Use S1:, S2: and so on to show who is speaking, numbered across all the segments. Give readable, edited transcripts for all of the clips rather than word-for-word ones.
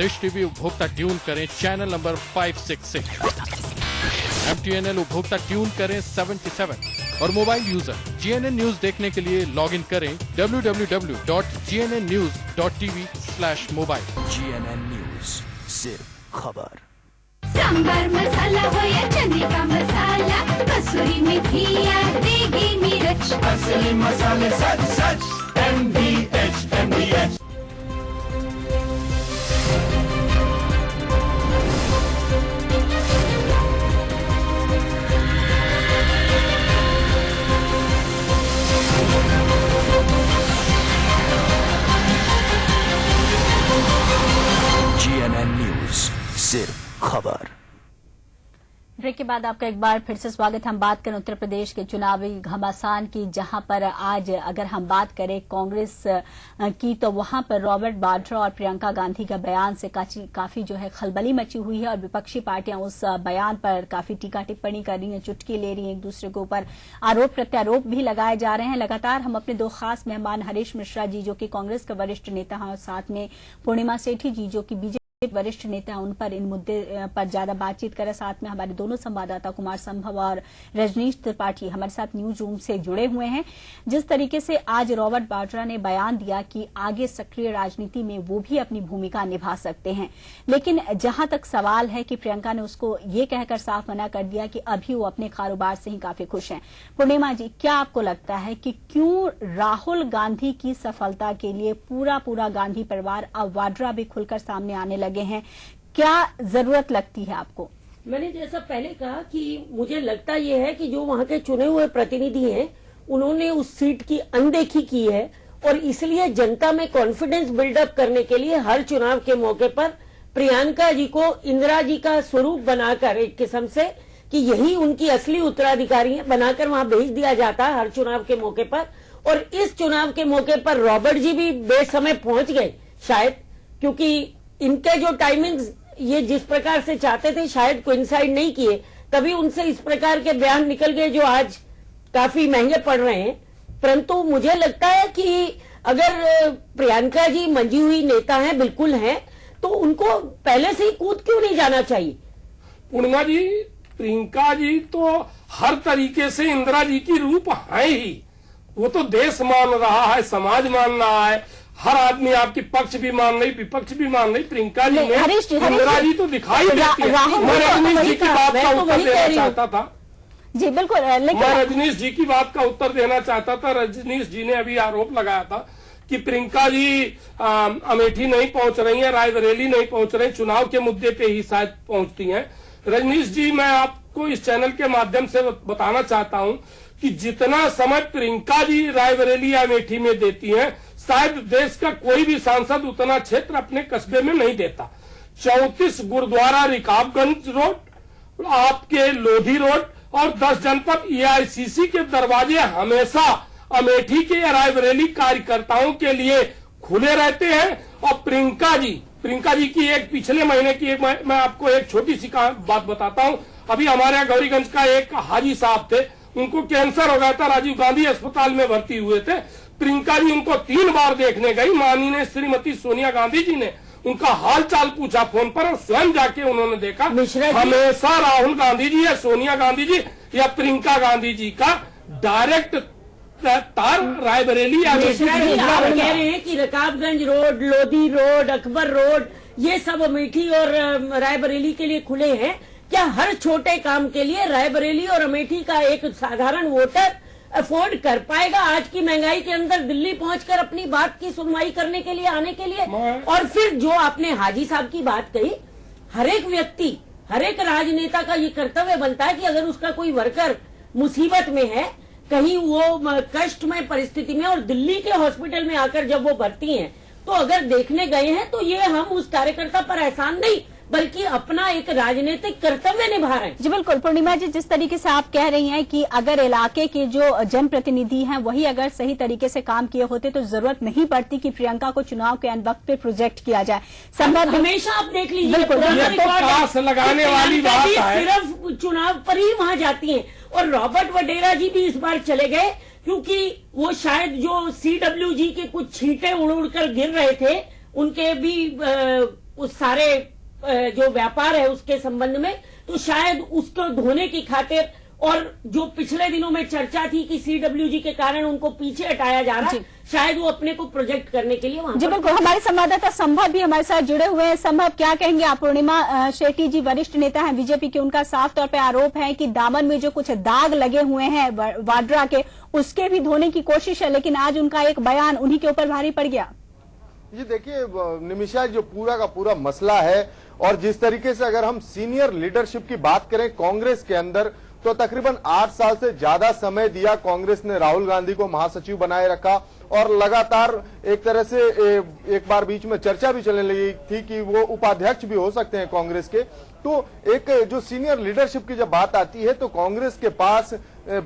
S1: Dish TV उपभोक्ता tune करें channel number 566, MTNL उपभोक्ता ट्यून करें 77 और मोबाइल यूजर GNN न्यूज देखने के लिए लॉग इन करें www.gnnnews.tv/mobile।
S2: GNN न्यूज, सिर्फ खबर।
S3: सांबर मसाला हो या चने का मसाला, कसूरी मेथी या देगी मिर्च,
S4: असली मसाले सच सच MDH।
S2: GNN न्यूज, सिर्फ खबर।
S5: ब्रेक के बाद आपका एक बार फिर से स्वागत। हम बात करें उत्तर प्रदेश के चुनावी घमासान की, जहां पर आज अगर हम बात करें कांग्रेस की तो वहां पर रॉबर्ट वाड्रा और प्रियंका गांधी का बयान से काफी जो है खलबली मची हुई है और विपक्षी पार्टियां उस बयान पर काफी टीका टिप्पणी कर रही हैं, चुटकी ले रही हैं, एक दूसरे के ऊपर आरोप प्रत्यारोप भी लगाए जा रहे हैं। लगातार हम अपने दो खास मेहमान हरीश मिश्रा जी जो कि कांग्रेस के वरिष्ठ नेता हैं और साथ में पूर्णिमा सेठी जी जो कि बीजेपी वरिष्ठ नेता, उन पर इन मुद्दे पर ज्यादा बातचीत करें। साथ में हमारे दोनों संवाददाता कुमार संभव और रजनीश त्रिपाठी हमारे साथ न्यूज रूम से जुड़े हुए हैं। जिस तरीके से आज रॉबर्ट वाड्रा ने बयान दिया कि आगे सक्रिय राजनीति में वो भी अपनी भूमिका निभा सकते हैं, लेकिन जहां तक सवाल है कि प्रियंका ने उसको ये कहकर साफ मना कर दिया कि अभी वो अपने कारोबार से ही काफी खुश हैं। पूर्णिमा जी, क्या आपको लगता है कि क्यों राहुल गांधी की सफलता के लिए पूरा गांधी परिवार अब वाड्रा भी खुलकर सामने आने लगे हैं? क्या जरूरत लगती है आपको?
S6: मैंने जैसा पहले कहा कि मुझे लगता यह है कि जो वहां के चुने हुए प्रतिनिधि हैं उन्होंने उस सीट की अनदेखी की है और इसलिए जनता में कॉन्फिडेंस बिल्डअप करने के लिए हर चुनाव के मौके पर प्रियंका जी को इंदिरा जी का स्वरूप बनाकर एक किस्म से कि यही उनकी असली उत्तराधिकारी है बनाकर वहां भेज दिया जाता है हर चुनाव के मौके पर। और इस चुनाव के मौके पर रॉबर्ट जी भी बेसमय पहुंच गए शायद, क्योंकि इनके जो टाइमिंग्स ये जिस प्रकार से चाहते थे शायद कोइंसाइड नहीं किए, तभी उनसे इस प्रकार के बयान निकल गए जो आज काफी महंगे पड़ रहे हैं। परंतु मुझे लगता है कि अगर प्रियंका जी मंजी हुई नेता हैं, बिल्कुल हैं, तो उनको पहले से ही कूद क्यों नहीं जाना चाहिए?
S7: पूर्णिमा जी, प्रियंका जी तो हर तरीके से इंदिरा जी की रूप है ही। वो तो देश मान रहा है, समाज मान रहा है, हर आदमी आपकी पक्ष भी मान रही, विपक्ष भी मान रही। प्रियंका जी में इंदिरा जी तो दिखाई देती है। मैं रजनीश जी की बात का उत्तर देना चाहता था।
S5: जी बिल्कुल,
S7: मैं रजनीश जी की बात का उत्तर देना चाहता था। रजनीश जी ने अभी आरोप लगाया था कि प्रियंका जी अमेठी नहीं पहुंच रही है, रायबरेली नहीं पहुंच रही, चुनाव के मुद्दे पे ही शायद पहुंचती हैं। रजनीश जी, मैं आपको इस चैनल के माध्यम से बताना चाहता हूं कि जितना समय प्रियंका जी रायबरेली या अमेठी में देती हैं, शायद देश का कोई भी सांसद उतना क्षेत्र अपने कस्बे में नहीं देता। 34 गुरुद्वारा रिकाबगंज रोड, आपके लोधी रोड और 10 जनपद EICC के दरवाजे हमेशा अमेठी के या रायबरेली कार्यकर्ताओं के लिए खुले रहते हैं। और प्रियंका जी की एक पिछले महीने की मैं आपको एक छोटी सी बात बताता हूं। अभी हमारे यहाँ गौरीगंज का एक हाजी साहब थे, उनको कैंसर हो गया था, राजीव गांधी अस्पताल में भर्ती हुए थे। प्रियंका जी उनको 3 बार देखने गई। माननीय श्रीमती सोनिया गांधी जी ने उनका हाल चाल पूछा फोन पर और स्वयं जाके उन्होंने देखा। हमेशा राहुल गांधी जी या सोनिया गांधी जी या प्रियंका गांधी जी का डायरेक्ट तार रायबरेली
S6: आप कह रहे हैं कि Rakabganj road, Lodhi road, Akbar road, ये सब अमेठी और रायबरेली के लिए खुले हैं। क्या हर छोटे काम के लिए रायबरेली और अमेठी का एक साधारण वोटर अफोर्ड कर पाएगा आज की महंगाई के अंदर दिल्ली पहुंचकर अपनी बात की सुनवाई करने के लिए, आने के लिए? और फिर जो आपने हाजी साहब की बात कही, हर एक व्यक्ति, हर एक राजनेता का ये कर्तव्य बनता है कि अगर उसका कोई वर्कर मुसीबत में है, कहीं वो कष्टमय परिस्थिति में और दिल्ली के हॉस्पिटल में आकर जब वो भर्ती हैं, तो अगर देखने गए हैं तो ये हम उस कार्यकर्ता पर एहसान नहीं बल्कि अपना एक राजनीतिक कर्तव्य निभा रहे हैं।
S5: जी बिल्कुल पूर्णिमा जी, जिस तरीके से आप कह रही हैं कि अगर इलाके के जो जनप्रतिनिधि हैं वही अगर सही तरीके से काम किए होते तो जरूरत नहीं पड़ती कि प्रियंका को चुनाव के वक्त पे प्रोजेक्ट किया जाए।
S6: संभव हमेशा आप देख लीजिए,
S7: तो लगाने वाली बात है,
S6: सिर्फ चुनाव पर ही वहां जाती है। और रॉबर्ट वडेरा जी भी इस बार चले गए क्योंकि वो शायद जो CWG के कुछ छींटे उड़ कर गिर रहे थे, उनके भी उस सारे जो व्यापार है उसके संबंध में, तो शायद उसको धोने की खातिर, और जो पिछले दिनों में चर्चा थी कि सीडब्ल्यूजी के कारण उनको पीछे हटाया जा रहा है, शायद वो अपने को प्रोजेक्ट करने के लिए वहां
S5: जी बिल्कुल। हमारे संवाददाता संभव भी हमारे साथ जुड़े हुए हैं। संभव, क्या कहेंगे आप? पूर्णिमा शेट्टी जी वरिष्ठ नेता हैं बीजेपी के, उनका साफ तौर पे आरोप है कि दामन में जो कुछ दाग लगे हुए हैं वाड्रा के, उसके भी धोने की कोशिश है, लेकिन आज उनका एक बयान उन्हीं के ऊपर भारी पड़ गया।
S8: जी देखिए निमिषा, जो पूरा का पूरा मसला है, और जिस तरीके से अगर हम सीनियर लीडरशिप की बात करें कांग्रेस के अंदर, तो तकरीबन 8 साल से ज्यादा समय दिया कांग्रेस ने राहुल गांधी को महासचिव बनाए रखा, और लगातार एक तरह से एक बार बीच में चर्चा भी चलने लगी थी कि वो उपाध्यक्ष भी हो सकते हैं कांग्रेस के। तो एक जो सीनियर लीडरशिप की जब बात आती है तो कांग्रेस के पास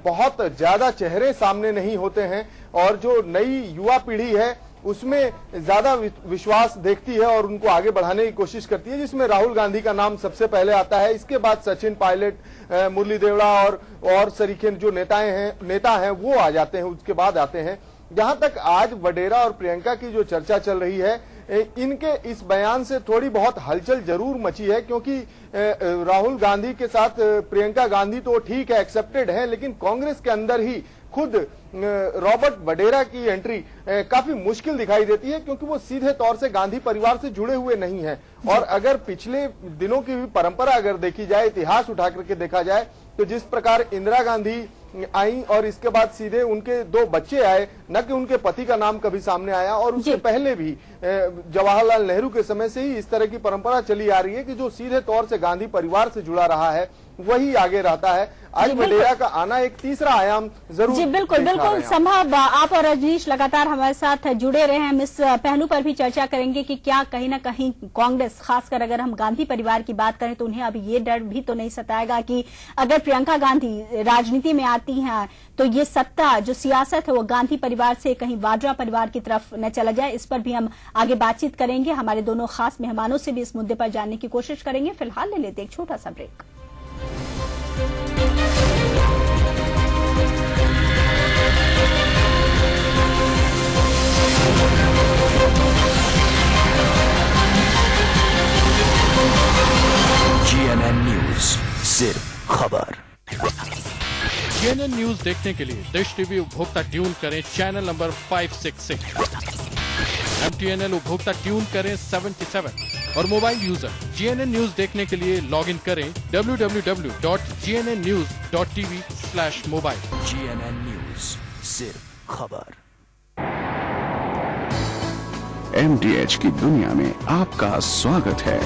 S8: बहुत ज्यादा चेहरे सामने नहीं होते हैं, और जो नई युवा पीढ़ी है उसमें ज्यादा विश्वास देखती है और उनको आगे बढ़ाने की कोशिश करती है, जिसमें राहुल गांधी का नाम सबसे पहले आता है। इसके बाद सचिन पायलट, मुरली देवड़ा और सरीखे जो नेता हैं वो आ जाते हैं, उसके बाद आते हैं। जहां तक आज वडेरा और प्रियंका की जो चर्चा चल रही है, इनके इस बयान से थोड़ी बहुत हलचल जरूर मची है, क्योंकि राहुल गांधी के साथ प्रियंका गांधी तो ठीक है, एक्सेप्टेड है, लेकिन कांग्रेस के अंदर ही खुद रॉबर्ट वडेरा की एंट्री काफी मुश्किल दिखाई देती है, क्योंकि वो सीधे तौर से गांधी परिवार से जुड़े हुए नहीं हैं। और अगर पिछले दिनों की भी परंपरा अगर देखी जाए, इतिहास उठा करके देखा जाए, तो जिस प्रकार इंदिरा गांधी आई और इसके बाद सीधे उनके 2 बच्चे आए, न कि उनके पति का नाम कभी सामने आया, और उससे पहले भी जवाहरलाल नेहरू के समय से ही इस तरह की परंपरा चली आ रही है कि जो सीधे तौर से गांधी परिवार से जुड़ा रहा है वही आगे रहता है। आज वडेरा का आना एक तीसरा आयाम जरूर।
S5: जी बिल्कुल बिल्कुल। संभव, आप और रजनीश लगातार हमारे साथ जुड़े रहे हैं, हम इस पहलू पर भी चर्चा करेंगे कि क्या कहीं ना कहीं कांग्रेस, खासकर अगर हम गांधी परिवार की बात करें, तो उन्हें अभी ये डर भी तो नहीं सताएगा कि अगर प्रियंका गांधी राजनीति में आती हैं तो ये सत्ता, जो सियासत है, वो गांधी परिवार से कहीं वाड्रा परिवार की तरफ न चला जाए। इस पर भी हम आगे बातचीत करेंगे, हमारे दोनों खास मेहमानों से भी इस मुद्दे पर जानने की कोशिश करेंगे। फिलहाल ले लेते एक छोटा सा ब्रेक।
S2: GNN न्यूज, सिर्फ खबर।
S1: GNN न्यूज देखने के लिए डिश टीवी उपभोक्ता ट्यून करें चैनल नंबर 566, MTNL उपभोक्ता ट्यून करें 77 और मोबाइल यूजर GNN न्यूज देखने के लिए लॉगिन करें www.gnnnews.tv/mobile।
S2: GNN न्यूज, सिर्फ खबर।
S9: MDH की दुनिया में आपका स्वागत है।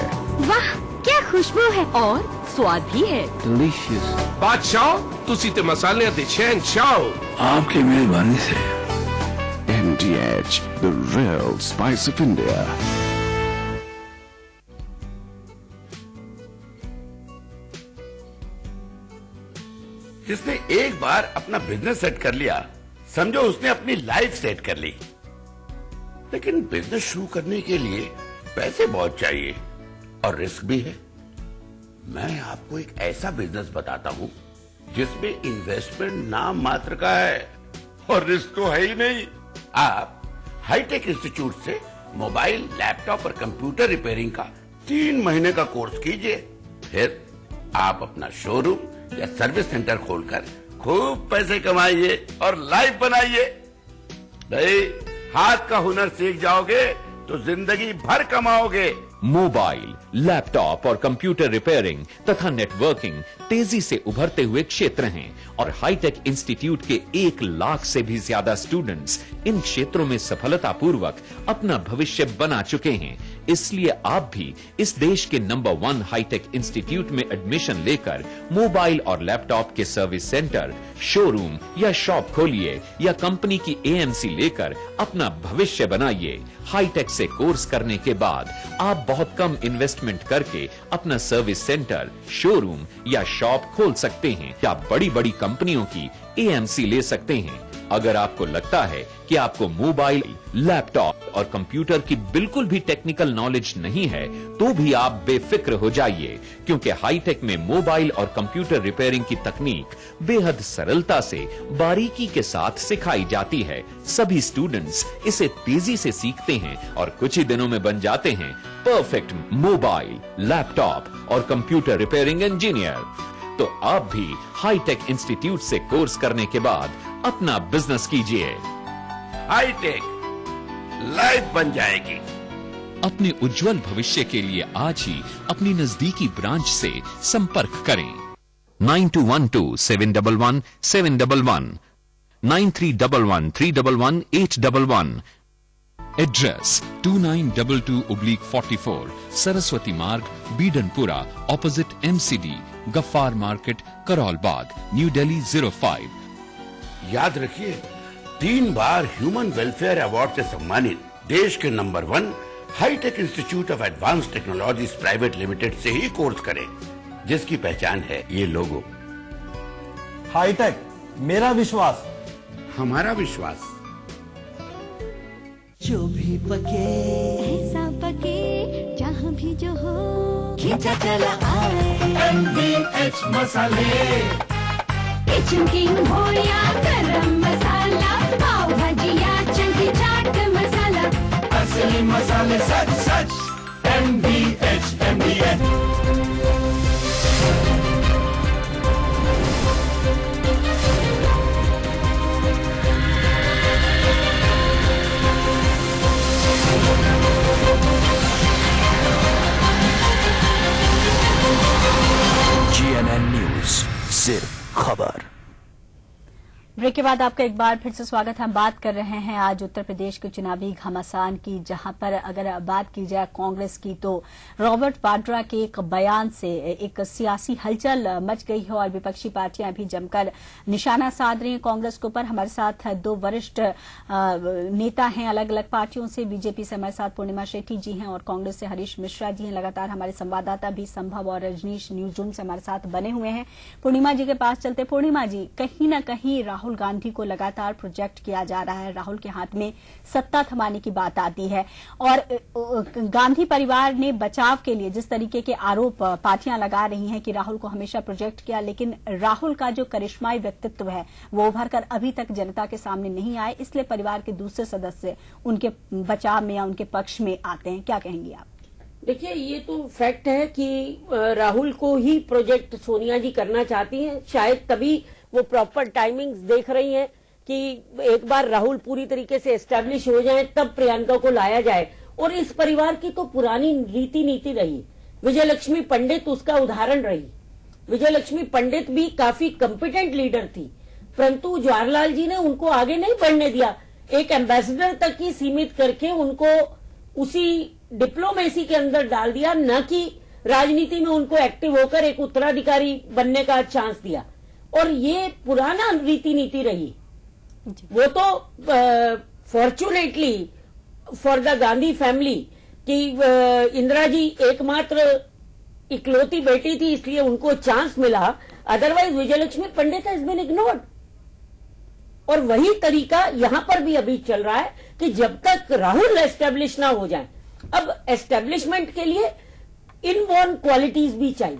S10: वाह, क्या खुशबू है और स्वाद भी है।
S9: डिलीशियस।
S4: बादशाह तुसी ते मसाले ते चैन चाओ।
S9: आपकी मेहरबानी से। MDH, the real spice of India।
S11: जिसने एक बार अपना बिजनेस सेट कर लिया, समझो उसने अपनी लाइफ सेट कर ली। लेकिन बिजनेस शुरू करने के लिए पैसे बहुत चाहिए और रिस्क भी है। मैं आपको एक ऐसा बिजनेस बताता हूं जिसमें इन्वेस्टमेंट नाम मात्र का है और रिस्क तो है ही नहीं। आप हाईटेक इंस्टीट्यूट से मोबाइल, लैपटॉप और कंप्यूटर रिपेयरिंग का 3 महीने का कोर्स कीजिए, फिर आप अपना शोरूम या सर्विस सेंटर खोलकर खूब पैसे कमाइए और लाइफ बनाइए। भाई, हाथ का हुनर सीख जाओगे तो जिंदगी भर कमाओगे।
S12: मोबाइल, लैपटॉप और कंप्यूटर रिपेयरिंग तथा नेटवर्किंग तेजी से उभरते हुए क्षेत्र हैं और हाईटेक इंस्टीट्यूट के 1 लाख से भी ज्यादा स्टूडेंट्स इन क्षेत्रों में सफलतापूर्वक अपना भविष्य बना चुके हैं। इसलिए आप भी इस देश के नंबर 1 हाईटेक इंस्टीट्यूट में एडमिशन लेकर मोबाइल और लैपटॉप के सर्विस सेंटर, शोरूम या शॉप खोलिए या कंपनी की AMC लेकर अपना भविष्य बनाइए। हाईटेक से कोर्स करने के बाद आप बहुत कम इन्वेस्टमेंट करके अपना सर्विस सेंटर, शोरूम या शॉप खोल सकते हैं या बड़ी बड़ी कंपनियों की AMC ले सकते हैं। अगर आपको लगता है कि आपको मोबाइल, लैपटॉप और कंप्यूटर की बिल्कुल भी टेक्निकल नॉलेज नहीं है तो भी आप बेफिक्र हो जाइए, क्योंकि हाईटेक में मोबाइल और कंप्यूटर रिपेयरिंग की तकनीक बेहद सरलता से बारीकी के साथ सिखाई जाती है। सभी स्टूडेंट्स इसे तेजी से सीखते हैं और कुछ ही दिनों में बन जाते हैं परफेक्ट मोबाइल, लैपटॉप और कंप्यूटर रिपेयरिंग इंजीनियर। तो आप भी हाईटेक इंस्टीट्यूट से कोर्स करने के बाद अपना बिजनेस कीजिए।
S11: हाईटेक लाइफ बन जाएगी।
S12: अपने उज्जवल भविष्य के लिए आज ही अपनी नजदीकी ब्रांच से संपर्क करें। 9212-711-711, 9311-311-811। एड्रेस 2922/44 सरस्वती मार्ग, बीडनपुरा, ऑपोजिट MCD, गफ्फार मार्केट, करौल बाग, न्यू दिल्ली 05।
S11: याद रखिए, 3 बार ह्यूमन वेलफेयर अवार्ड से सम्मानित देश के number 1 hitech institute of advance technologies private limited से ही कोर्स करें, जिसकी पहचान है ये लोगो।
S4: हाईटेक, मेरा विश्वास,
S11: हमारा विश्वास।
S13: जो भी पके
S3: ऐसा पके जहाँ भी जो हो
S13: खींचा चला आए
S4: MDH मसाले।
S3: किचन किंग हो या गरम मसाला, पाव भाजी या चंकी चाट मसाला,
S4: असली मसाले सच सच MDH।
S2: GNN न्यूज, सिर्फ खबर।
S5: ब्रेक के बाद आपका एक बार फिर से स्वागत है। हम बात कर रहे हैं आज उत्तर प्रदेश के चुनावी घमासान की, जहां पर अगर बात की जाए कांग्रेस की तो रॉबर्ट वाड्रा के एक बयान से एक सियासी हलचल मच गई है और विपक्षी पार्टियां भी जमकर निशाना साध रही हैं कांग्रेस के ऊपर। हमारे साथ 2 वरिष्ठ नेता हैं अलग अलग पार्टियों से। बीजेपी से हमारे साथ पूर्णिमा शेट्टी जी हैं और कांग्रेस से हरीश मिश्रा जी हैं। लगातार हमारे संवाददाता भी संभव और रजनीश न्यूज रूम से हमारे साथ बने हुए हैं। पूर्णिमा जी के पास चलते। पूर्णिमा जी, कहीं न कहीं राहुल गांधी को लगातार प्रोजेक्ट किया जा रहा है, राहुल के हाथ में सत्ता थमाने की बात आती है और गांधी परिवार ने बचाव के लिए जिस तरीके के आरोप पार्टियां लगा रही हैं कि राहुल को हमेशा प्रोजेक्ट किया, लेकिन राहुल का जो करिश्माई व्यक्तित्व है वो उभर कर अभी तक जनता के सामने नहीं आए, इसलिए परिवार के दूसरे सदस्य उनके बचाव में या उनके पक्ष में आते हैं। क्या कहेंगे आप?
S6: देखिए, ये तो फैक्ट है कि राहुल को ही प्रोजेक्ट सोनिया जी करना चाहती हैं। शायद तभी वो प्रॉपर टाइमिंग्स देख रही हैं कि एक बार राहुल पूरी तरीके से एस्टेब्लिश हो जाए तब प्रियंका को लाया जाए। और इस परिवार की तो पुरानी रीति नीति रही। विजयलक्ष्मी पंडित उसका उदाहरण रही। विजयलक्ष्मी पंडित भी काफी कॉम्पिटेंट लीडर थी, परंतु जवाहरलाल जी ने उनको आगे नहीं बढ़ने दिया। एक एम्बेसडर तक ही सीमित करके उनको उसी डिप्लोमेसी के अंदर डाल दिया, न कि राजनीति में उनको एक्टिव होकर एक उत्तराधिकारी बनने का चांस दिया। और ये पुराना रीति नीति रही। वो तो fortunately for the Gandhi family कि इंदिरा जी एकमात्र इकलौती बेटी थी, इसलिए उनको चांस मिला। Otherwise Vijayalakshmi Pandit has been ignored. और वही तरीका यहां पर भी अभी चल रहा है कि जब तक राहुल एस्टेब्लिश ना हो जाए, अब एस्टेब्लिशमेंट के लिए इनबॉर्न क्वालिटीज भी चाहिए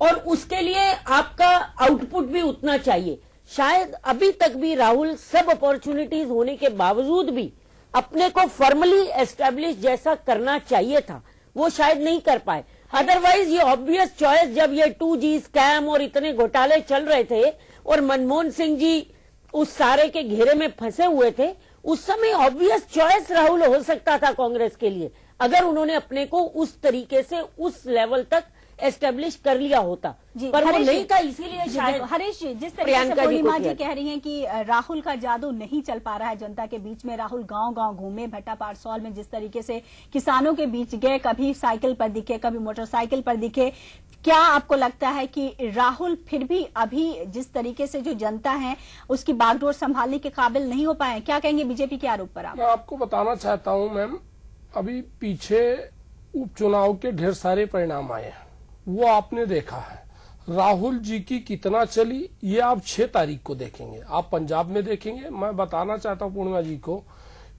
S6: और उसके लिए आपका आउटपुट भी उतना चाहिए। शायद अभी तक भी राहुल सब अपॉर्चुनिटीज होने के बावजूद भी अपने को फॉर्मली एस्टेब्लिश जैसा करना चाहिए था, वो शायद नहीं कर पाए। अदरवाइज ये ऑब्वियस चॉइस, जब ये 2G स्कैम और इतने घोटाले चल रहे थे और मनमोहन सिंह जी उस सारे के घेरे में फंसे हुए थे, उस समय ऑब्वियस चॉइस राहुल हो सकता था कांग्रेस के लिए, अगर उन्होंने अपने को उस तरीके से उस लेवल तक एस्टेब्लिश कर लिया होता। पर वो नहीं था, इसीलिए शायद
S5: हरीश, जिस तरीके से पूर्णिमा जी कह रही हैं कि राहुल का जादू नहीं चल पा रहा है जनता के बीच में। राहुल गांव-गांव घूमे, भट्टा पारसौल में जिस तरीके से किसानों के बीच गए, कभी साइकिल पर दिखे, कभी मोटरसाइकिल पर दिखे। क्या आपको लगता है कि राहुल फिर भी अभी जिस तरीके से जो जनता है उसकी बागडोर संभालने के काबिल नहीं हो पाए? क्या कहेंगे बीजेपी के आरोप पर आप?
S7: मैं आपको बताना चाहता हूं मैम, अभी पीछे उपचुनाव के ढेर सारे परिणाम आए हैं, वो आपने देखा है। राहुल जी की कितना चली ये आप 6 तारीख को देखेंगे, आप पंजाब में देखेंगे। मैं बताना चाहता हूं पूर्णिमा जी को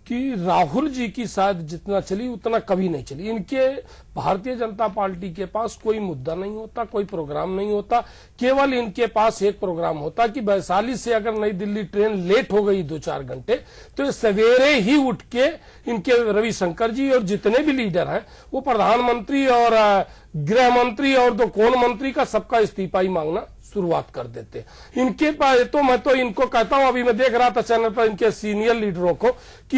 S7: कि राहुल जी की शायद जितना चली उतना कभी नहीं चली। इनके भारतीय जनता पार्टी के पास कोई मुद्दा नहीं होता, कोई प्रोग्राम नहीं होता, केवल इनके पास एक प्रोग्राम होता कि वैशाली से अगर नई दिल्ली ट्रेन लेट हो गई 2-4 घंटे तो सवेरे ही उठ के इनके रविशंकर जी और जितने भी लीडर हैं वो प्रधानमंत्री और गृह मंत्री और दो कौन मंत्री का सबका इस्तीफा ही मांगना शुरुआत कर देते। इनके पास तो मैं तो इनको कहता हूं, अभी मैं देख रहा था चैनल पर इनके सीनियर लीडरों को कि